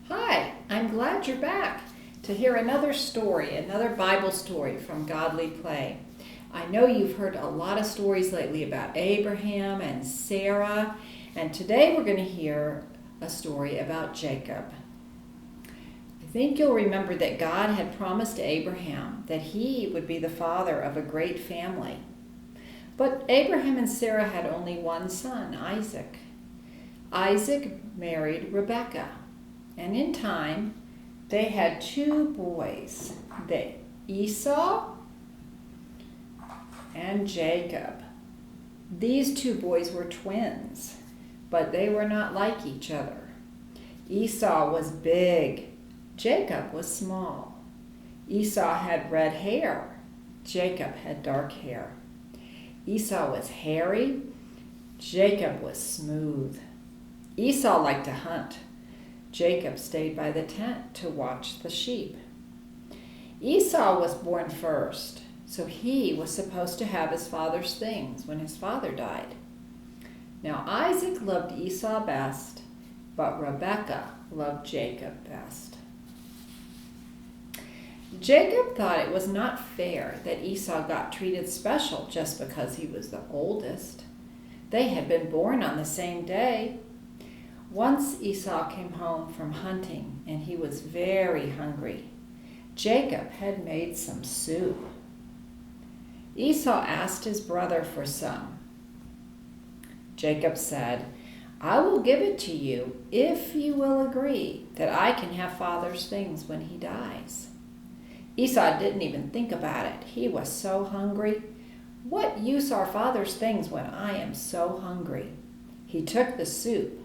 Hi, I'm glad you're back to hear another story, another Bible story from Godly Play. I know you've heard a lot of stories lately about Abraham and Sarah, and today we're going to hear a story about Jacob. I think you'll remember that God had promised Abraham that he would be the father of a great family. But Abraham and Sarah had only one son, Isaac. Isaac married Rebekah. And in time, they had two boys, Esau and Jacob. These two boys were twins, but they were not like each other. Esau was big, Jacob was small. Esau had red hair, Jacob had dark hair. Esau was hairy, Jacob was smooth. Esau liked to hunt. Jacob stayed by the tent to watch the sheep. Esau was born first, so he was supposed to have his father's things when his father died. Now Isaac loved Esau best, but Rebekah loved Jacob best. Jacob thought it was not fair that Esau got treated special just because he was the oldest. They had been born on the same day. Once Esau came home from hunting and he was very hungry. Jacob had made some soup. Esau asked his brother for some. Jacob said, "I will give it to you if you will agree that I can have father's things when he dies." Esau didn't even think about it. He was so hungry. What use are father's things when I am so hungry? He took the soup.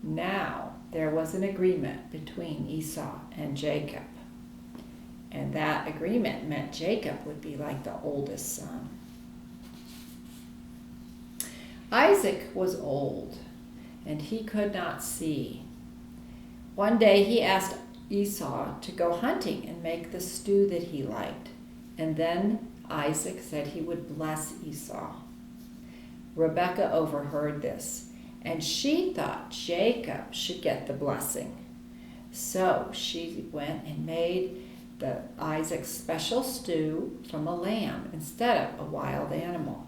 Now there was an agreement between Esau and Jacob. And that agreement meant Jacob would be like the oldest son. Isaac was old, and he could not see. One day he asked Esau to go hunting and make the stew that he liked. And then Isaac said he would bless Esau. Rebekah overheard this, and she thought Jacob should get the blessing. So she went and made Isaac's special stew from a lamb instead of a wild animal.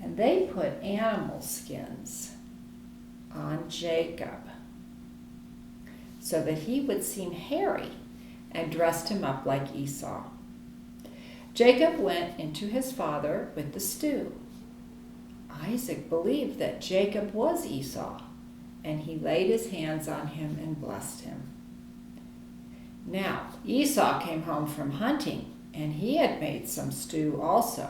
And they put animal skins on Jacob so that he would seem hairy, and dressed him up like Esau. Jacob went into his father with the stew. Isaac believed that Jacob was Esau, and he laid his hands on him and blessed him. Now Esau came home from hunting, and he had made some stew also.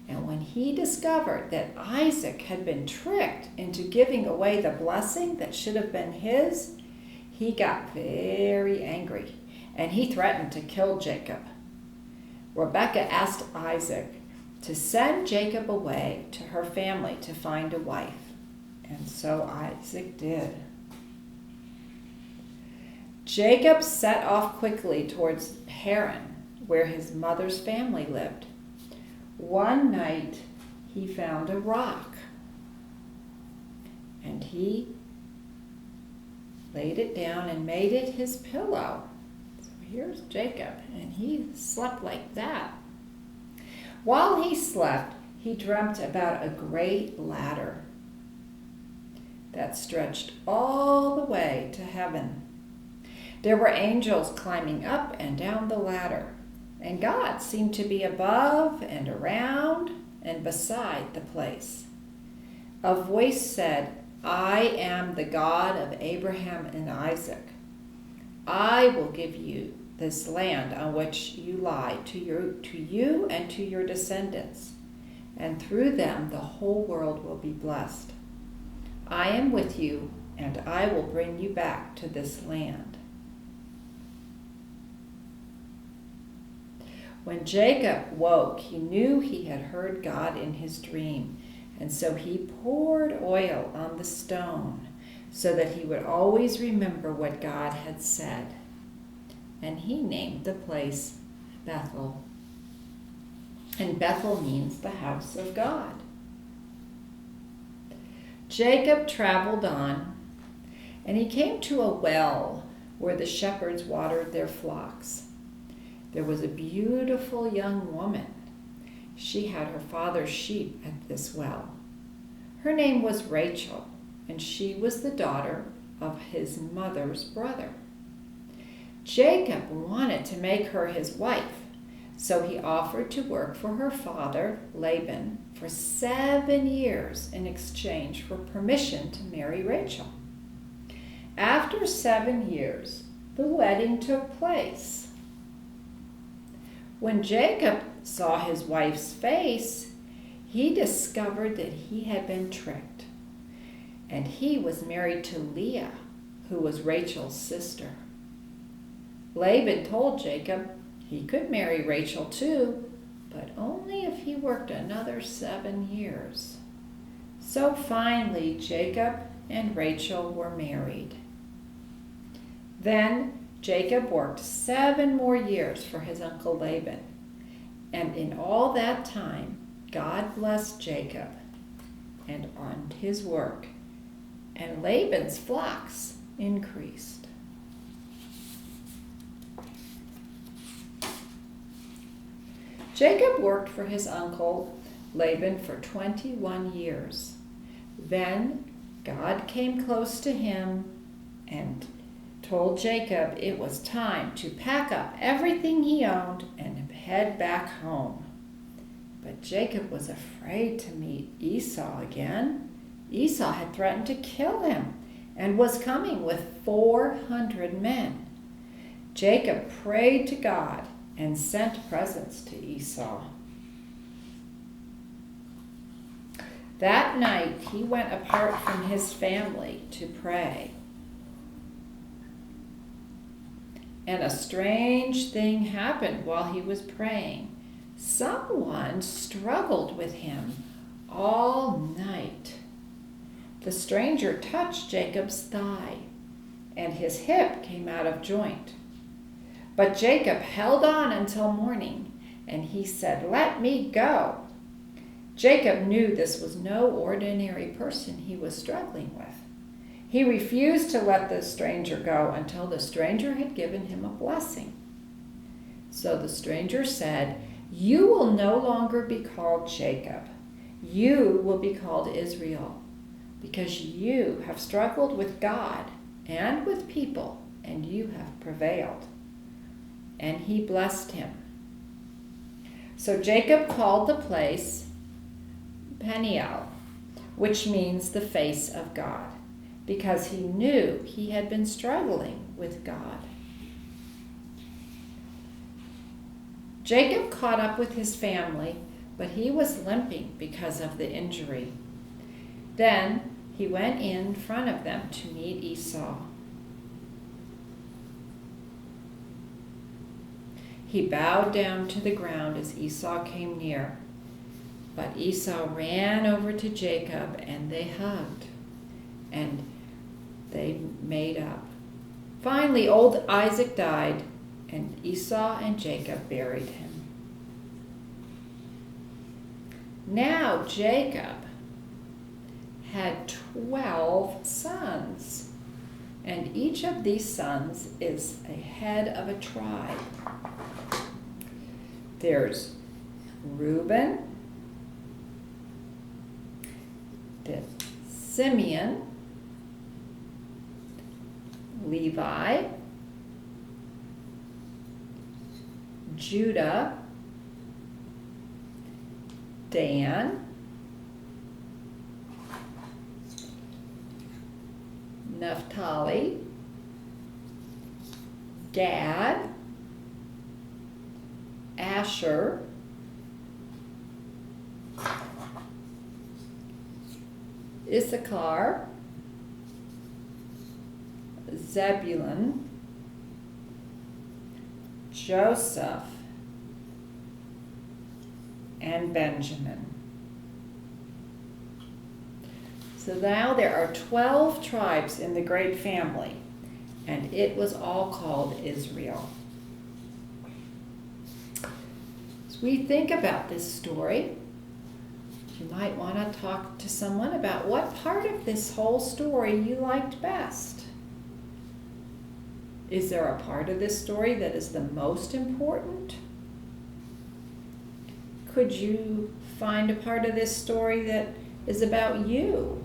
And when he discovered that Isaac had been tricked into giving away the blessing that should have been his, he got very angry, and he threatened to kill Jacob. Rebekah asked Isaac to send Jacob away to her family to find a wife. And so Isaac did. Jacob set off quickly towards Haran, where his mother's family lived. One night he found a rock, and he laid it down and made it his pillow. So here's Jacob, and he slept like that. While he slept, he dreamt about a great ladder that stretched all the way to heaven. There were angels climbing up and down the ladder, and God seemed to be above and around and beside the place. A voice said, "I am the God of Abraham and Isaac. I will give you this land on which you lie to you and to your descendants, and through them the whole world will be blessed. I am with you, and I will bring you back to this land." When Jacob woke, he knew he had heard God in his dream, and so he poured oil on the stone so that he would always remember what God had said. And he named the place Bethel. And Bethel means the house of God. Jacob traveled on, and he came to a well where the shepherds watered their flocks. There was a beautiful young woman. She had her father's sheep at this well. Her name was Rachel, and she was the daughter of his mother's brother. Jacob wanted to make her his wife, so he offered to work for her father, Laban, for 7 years in exchange for permission to marry Rachel. After 7 years, the wedding took place. When Jacob saw his wife's face, he discovered that he had been tricked, and he was married to Leah, who was Rachel's sister. Laban told Jacob he could marry Rachel too, but only if he worked another 7 years. So finally, Jacob and Rachel were married. Then Jacob worked 7 more years for his uncle Laban, and in all that time, God blessed Jacob and on his work, and Laban's flocks increased. Jacob worked for his uncle Laban for 21 years. Then God came close to him and told Jacob it was time to pack up everything he owned and head back home. But Jacob was afraid to meet Esau again. Esau had threatened to kill him and was coming with 400 men. Jacob prayed to God and sent presents to Esau. That night he went apart from his family to pray. And a strange thing happened while he was praying. Someone struggled with him all night. The stranger touched Jacob's thigh, and his hip came out of joint. But Jacob held on until morning, and he said, "Let me go." Jacob knew this was no ordinary person he was struggling with. He refused to let the stranger go until the stranger had given him a blessing. So the stranger said, "You will no longer be called Jacob. You will be called Israel, because you have struggled with God and with people, and you have prevailed." And he blessed him. So Jacob called the place Peniel, which means the face of God, because he knew he had been struggling with God. Jacob caught up with his family, but he was limping because of the injury. Then he went in front of them to meet Esau. He bowed down to the ground as Esau came near, but Esau ran over to Jacob and they hugged, and they made up. Finally, old Isaac died, and Esau and Jacob buried him. Now Jacob had 12 sons, and each of these sons is a head of a tribe. There's Reuben, there's Simeon, Levi, Judah, Dan, Naphtali, Gad, Asher, Issachar, Zebulun, Joseph, and Benjamin. So now there are 12 tribes in the great family, and it was all called Israel. As we think about this story, you might want to talk to someone about what part of this whole story you liked best. Is there a part of this story that is the most important? Could you find a part of this story that is about you?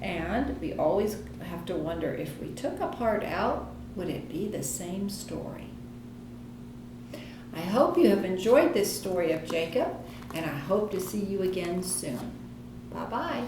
And we always have to wonder, if we took a part out, would it be the same story? I hope you have enjoyed this story of Jacob, and I hope to see you again soon. Bye-bye.